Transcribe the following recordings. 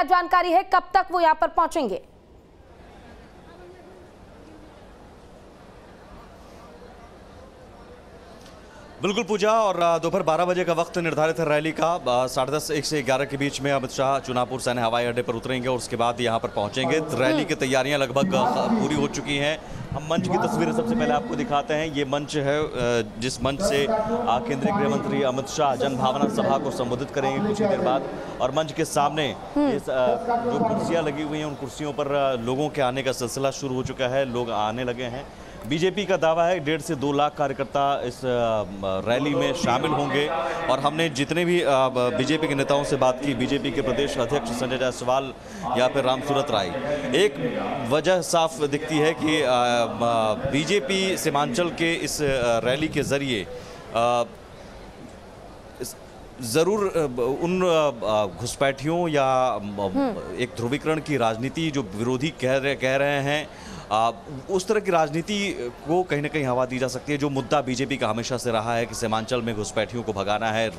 क्या जानकारी है, कब तक वो यहाँ पर पहुंचेंगे? बिल्कुल पूजा, और दोपहर 12 बजे का वक्त निर्धारित है रैली का। 10:30 1 से 11 के बीच में अमित शाह चुनापुर सैन्य हवाई अड्डे पर उतरेंगे और उसके बाद यहाँ पर पहुँचेंगे। रैली की तैयारियां लगभग पूरी हो चुकी हैं। हम मंच की तस्वीरें सबसे पहले आपको दिखाते हैं। ये मंच है जिस मंच से केंद्रीय गृह मंत्री अमित शाह जनभावना सभा को संबोधित करेंगे कुछ ही देर बाद। और मंच के सामने जो कुर्सियाँ लगी हुई हैं, उन कुर्सियों पर लोगों के आने का सिलसिला शुरू हो चुका है। लोग आने लगे हैं। बीजेपी का दावा है 1.5 से 2 लाख कार्यकर्ता इस रैली में शामिल होंगे। और हमने जितने भी बीजेपी के नेताओं से बात की, बीजेपी के प्रदेश अध्यक्ष संजय जायसवाल या फिर रामसूरत राय, एक वजह साफ दिखती है कि बीजेपी सीमांचल के इस रैली के जरिए ज़रूर उन घुसपैठियों या एक ध्रुवीकरण की राजनीति जो विरोधी कह रहे हैं, उस तरह की राजनीति को कहीं ना कहीं हवा दी जा सकती है। जो मुद्दा बीजेपी का हमेशा से रहा है कि सीमांचल में घुसपैठियों को भगाना है,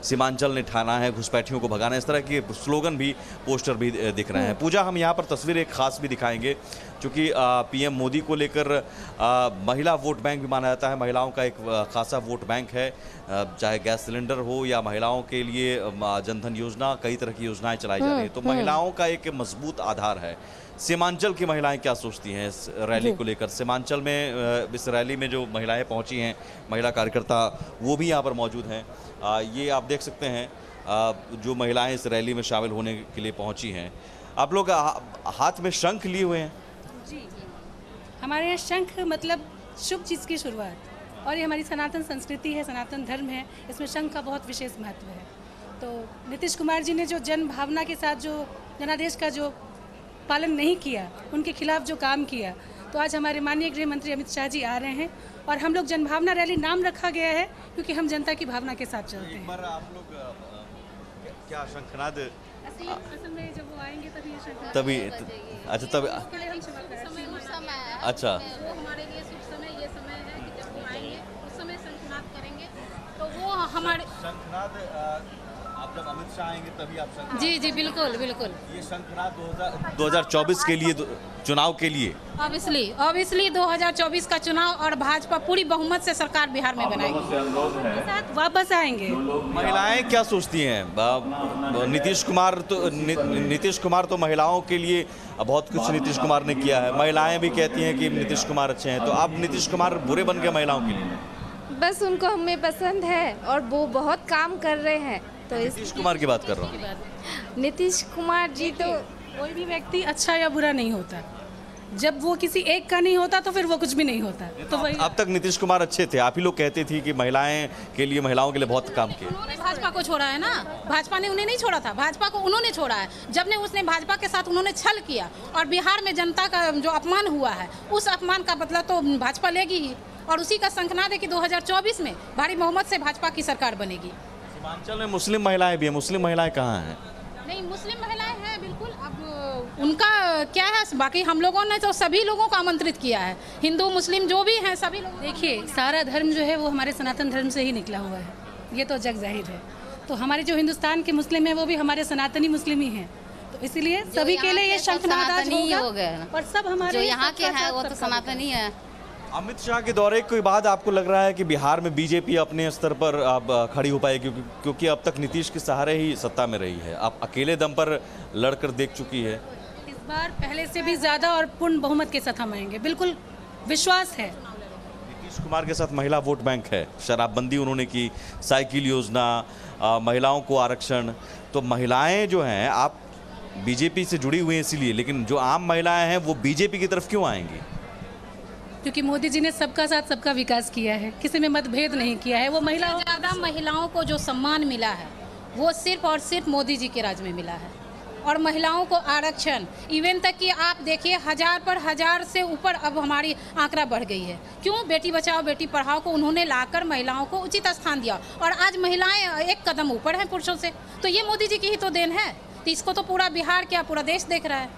सीमांचल ने ठाना है, घुसपैठियों को भगाना है, इस तरह के स्लोगन भी, पोस्टर भी दिख रहे हैं। पूजा, हम यहाँ पर तस्वीर एक खास भी दिखाएंगे क्योंकि पीएम मोदी को लेकर महिला वोट बैंक भी माना जाता है। महिलाओं का एक खासा वोट बैंक है, चाहे गैस सिलेंडर हो या महिलाओं के लिए जनधन योजना, कई तरह की योजनाएं चलाई जा रही है। तो महिलाओं का एक मजबूत आधार है। सीमांचल की महिलाएं क्या सोचती हैं इस रैली को लेकर? सीमांचल में इस रैली में जो महिलाएं पहुंची हैं, महिला कार्यकर्ता, वो भी यहाँ पर मौजूद हैं। ये आप देख सकते हैं जो महिलाएं इस रैली में शामिल होने के लिए पहुंची हैं। आप लोग हाथ में शंख लिए हुए हैं। जी, हमारे यहाँ शंख मतलब शुभ चीज़ की शुरुआत, और ये हमारी सनातन संस्कृति है, सनातन धर्म है, इसमें शंख का बहुत विशेष महत्व है। तो नीतीश कुमार जी ने जो जन भावना के साथ जो जनादेश का जो पालन नहीं किया, उनके खिलाफ जो काम किया, तो आज हमारे माननीय गृह मंत्री अमित शाह जी आ रहे हैं। और हम लोग जनभावना रैली नाम रखा गया है क्योंकि हम जनता की भावना के साथ चलते हैं। एक बार आप लोग क्या शंखनाद असल में जब वो आएंगे तभी ये शंखनाद तभी, अच्छा तभी, अच्छा, वो हमारे लिए शुभ समय ये समय है कि जब वो आएंगे उस समय शंखनाद करेंगे। तो वो हमारे शंखनाद आप जब अमित शाह आएंगे तभी आप शंखनाद। जी जी बिल्कुल बिल्कुल। ये शंखनाद 2024 के लिए, चुनाव के लिए ऑब्वियसली 2024 का चुनाव, और भाजपा पूरी बहुमत से सरकार बिहार में बनाएगी, साथ वापस आएंगे। महिलाएं क्या सोचती हैं? नीतीश कुमार तो महिलाओं के लिए बहुत कुछ नीतीश कुमार ने किया है। महिलाएं भी कहती हैं कि नीतीश कुमार अच्छे हैं। तो अब नीतीश कुमार बुरे बन गए महिलाओं के लिए? बस उनको हमें पसंद है और वो बहुत काम कर रहे हैं। तो नीतीश कुमार की बात कर रहा हूँ। नीतीश कुमार जी तो कोई भी व्यक्ति अच्छा या बुरा नहीं होता, जब वो किसी एक का नहीं होता तो फिर वो कुछ भी नहीं होता। तो वही अब तक नीतीश कुमार अच्छे थे। आप ही लोग कहते थे कि महिलाओं के लिए बहुत काम किया। उन्होंने भाजपा को छोड़ा है ना, भाजपा ने उन्हें नहीं छोड़ा था, भाजपा को उन्होंने छोड़ा है। जब ने उसने भाजपा के साथ उन्होंने छल किया और बिहार में जनता का जो अपमान हुआ है, उस अपमान का बदला तो भाजपा लेगी ही। और उसी का शंखनाद है कि 2024 में भारी बहुमत से भाजपा की सरकार बनेगी। सीमांचल में मुस्लिम महिलाएं भी हैं। मुस्लिम महिलाएं कहाँ हैं? नहीं, मुस्लिम महिलाएं हैं बिल्कुल। अब उनका क्या है, बाकी हम लोगों ने तो सभी लोगों को आमंत्रित किया है, हिंदू मुस्लिम जो भी हैं सभी लोग। देखिए, सारा धर्म जो है वो हमारे सनातन धर्म से ही निकला हुआ है, ये तो जग जाहिर है। तो हमारे जो हिंदुस्तान के मुस्लिम हैं वो भी हमारे सनातनी मुस्लिम ही हैं। तो इसलिए सभी के लिए ये शंखनाद आज होगा और सब हमारे जो यहाँ के हैं वो तो सनातनी है। अमित शाह के दौरे के बाद आपको लग रहा है कि बिहार में बीजेपी अपने स्तर पर अब खड़ी हो पाएगी, क्योंकि अब तक नीतीश के सहारे ही सत्ता में रही है, अब अकेले दम पर लड़कर देख चुकी है। इस बार पहले से भी ज़्यादा और पूर्ण बहुमत के साथ हम आएंगे, बिल्कुल विश्वास है। नीतीश कुमार के साथ महिला वोट बैंक है, शराबबंदी उन्होंने की, साइकिल योजना, महिलाओं को आरक्षण। तो महिलाएं जो हैं, आप बीजेपी से जुड़ी हुई हैं इसीलिए, लेकिन जो आम महिलाएं हैं वो बीजेपी की तरफ क्यों आएंगी? क्योंकि मोदी जी ने सबका साथ सबका विकास किया है, किसी में मतभेद नहीं किया है। वो महिलाओं को जो सम्मान मिला है वो सिर्फ और सिर्फ मोदी जी के राज में मिला है। और महिलाओं को आरक्षण, इवन तक कि आप देखिए 1000 पर 1000 से ऊपर अब हमारी आंकड़ा बढ़ गई है। क्यों? बेटी बचाओ बेटी पढ़ाओ को उन्होंने लाकर महिलाओं को उचित स्थान दिया, और आज महिलाएं एक कदम ऊपर हैं पुरुषों से। तो ये मोदी जी की ही तो देन है। तो इसको तो पूरा बिहार क्या पूरा देश देख रहा है।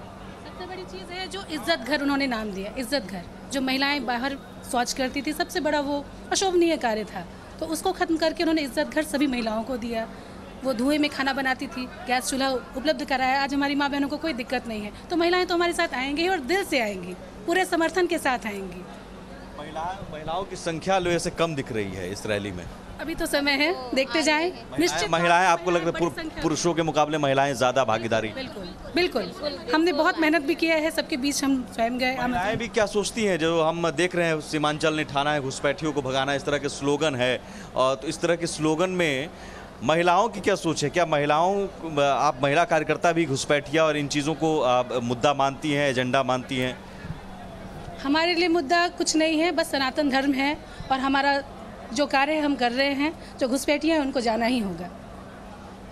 सबसे बड़ी चीज़ है जो इज्जत घर उन्होंने नाम दिया, इज्जत घर। जो महिलाएं बाहर शौच करती थी, सबसे बड़ा वो अशोभनीय कार्य था, तो उसको खत्म करके उन्होंने इज्जत घर सभी महिलाओं को दिया। वो धुएं में खाना बनाती थी, गैस चूल्हा उपलब्ध कराया। आज हमारी माँ बहनों को कोई दिक्कत नहीं है। तो महिलाएं तो हमारे साथ आएंगी और दिल से आएंगी, पूरे समर्थन के साथ आएंगी। महिलाओं की संख्या लोहे से कम दिख रही है इस रैली में। अभी तो समय है, देखते जाएं। निश्चित महिलाएं आपको लग रहा है पुरुषों के मुकाबले महिलाएं ज्यादा भागीदारी? बिल्कुल बिल्कुल, हमने बहुत मेहनत भी किया है, सबके बीच हम स्वयं गए। महिलाएं भी क्या सोचती हैं? जो हम देख रहे हैं सीमांचल ने ठाना है घुसपैठियों को भगाना, इस तरह के स्लोगन है, और तो इस तरह के स्लोगन में महिलाओं की क्या सोच है? क्या आप महिला कार्यकर्ता भी घुसपैठिया और इन चीज़ों को मुद्दा मानती हैं, एजेंडा मानती हैं? हमारे लिए मुद्दा कुछ नहीं है, बस सनातन धर्म है और हमारा जो कार्य हम कर रहे हैं, जो घुसपैठिया हैं उनको जाना ही होगा।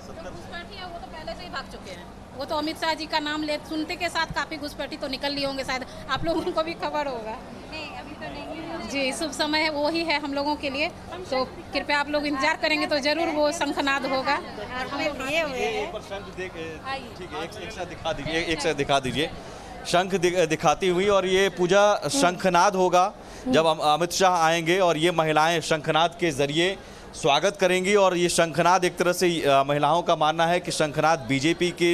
घुसपैठिया वो तो पहले से ही भाग चुके हैं। वो तो अमित शाह जी का नाम ले सुनते के साथ काफ़ी घुसपैठी तो निकल लिए होंगे, शायद आप लोगों को भी खबर होगा। नहीं, अभी तो नहीं है जी। शुभ समय है, वो ही है हम लोगों के लिए, तो कृपया आप लोग इंतजार करेंगे तो जरूर वो शंखनाद होगा। ठीक है, एक साथ दिखा दीजिए शंख दिखाती हुई, और ये पूजा शंखनाद होगा जब अमित शाह आएंगे और ये महिलाएं शंखनाद के जरिए स्वागत करेंगी। और ये शंखनाद एक तरह से महिलाओं का मानना है कि शंखनाद बीजेपी की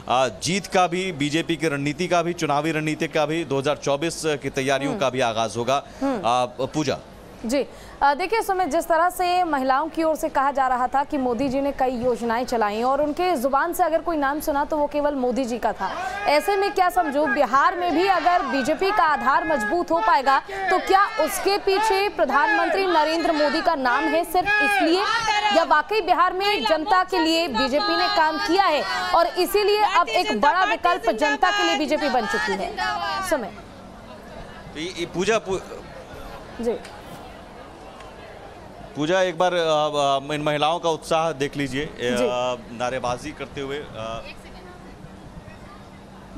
जीत का भी, बीजेपी की रणनीति का भी, चुनावी रणनीति का भी, 2024 की तैयारियों का भी आगाज होगा। पूजा जी, देखिए सुमित, जिस तरह से महिलाओं की ओर से कहा जा रहा था कि मोदी जी ने कई योजनाएं चलाई और उनके जुबान से अगर कोई नाम सुना तो वो केवल मोदी जी का था। ऐसे में क्या समझो, बिहार में भी अगर बीजेपी का आधार मजबूत हो पाएगा तो क्या उसके पीछे प्रधानमंत्री नरेंद्र मोदी का नाम है सिर्फ इसलिए, या वाकई बिहार में जनता के लिए बीजेपी ने काम किया है और इसीलिए अब एक बड़ा विकल्प जनता के लिए बीजेपी बन चुकी है? समय पूजा जी, पूजा एक बार इन महिलाओं का उत्साह देख लीजिए, नारेबाजी करते हुए।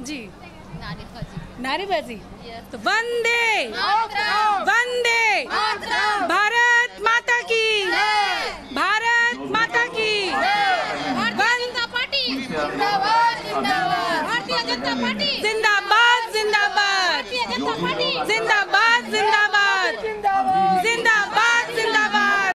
जी, नारेबाजी तो वंदे वंदे भारत माता की, भारत माता की, भारतीय जनता पार्टी जिंदाबाद, भारतीय जनता पार्टी